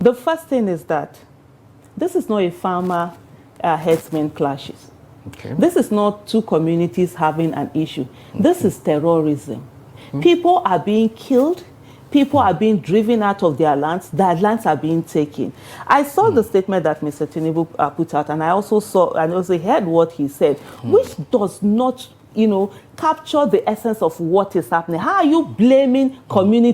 The first thing is that this is not a farmer herdsman clashes. Okay. This is not two communities having an issue. This is terrorism. People are being killed. People are being driven out of their lands are being taken. I saw the statement that Mr. Tinubu put out, and I also heard what he said, which does not, capture the essence of what is happening. How are you blaming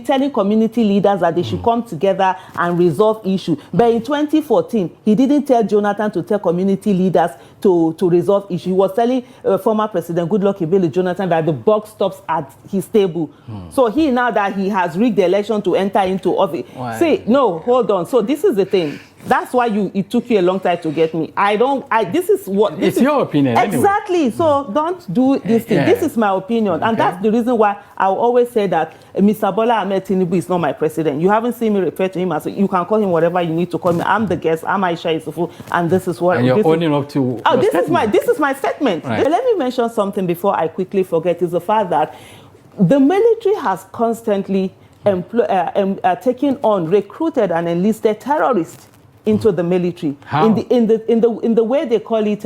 telling community leaders that they should come together and resolve issue? But in 2014, he didn't tell Jonathan to tell community leaders to resolve issue. He was telling former President Goodluck Ebele Jonathan that the buck stops at his table. So now that he has rigged the election to enter into office, say, no, hold on. So this is the thing. That's why it took you a long time to get me. This is your opinion. Exactly. Anyway. So don't do this thing. This is my opinion. And that's the reason why I will always say that Mr. Bola Ahmed Tinubu is not my president. You haven't seen me refer to him as, you can call him whatever you need to call me. I'm the guest. I'm Aisha Yusufu. And this is what... And you're owning up to... Oh, this is my statement. Right. Let me mention something before I quickly forget, is the fact that the military has constantly taken on, recruited and enlisted terrorists into the military. How? In the way they call it,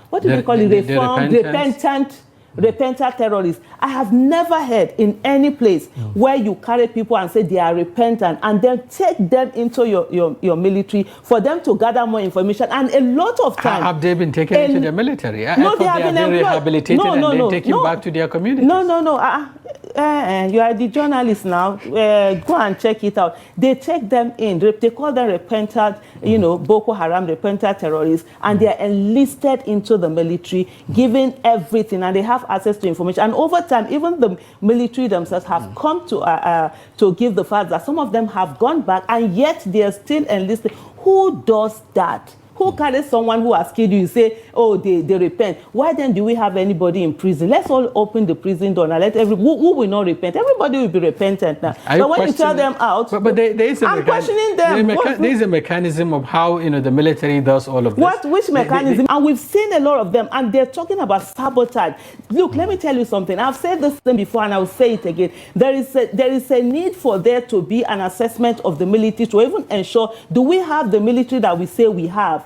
what do they call it? Repentant terrorists. I have never heard in any place where you carry people and say they are repentant and then take them into your military for them to gather more information. And a lot of times... Have they been taken into the military? No, they have been rehabilitated and then taken back to their communities. No. You are the journalist now. Go and check it out. They take them in. They call them repentant, Boko Haram, repentant terrorists, and they are enlisted into the military, given everything, and they have access to information. And over time, even the military themselves have come to give the fact that some of them have gone back, and yet they are still enlisted. Who does that? Who carries someone who has killed you? You say, oh, they repent. Why then do we have anybody in prison? Let's all open the prison door and let who will not repent? Everybody will be repentant now. So when you tell them out, I'm questioning them. There is a mechanism of how the military does all of this. Which mechanism? And we've seen a lot of them, and they're talking about sabotage. Look, let me tell you something. I've said this thing before, and I'll say it again. There is a need for there to be an assessment of the military to even ensure, do we have the military that we say we have?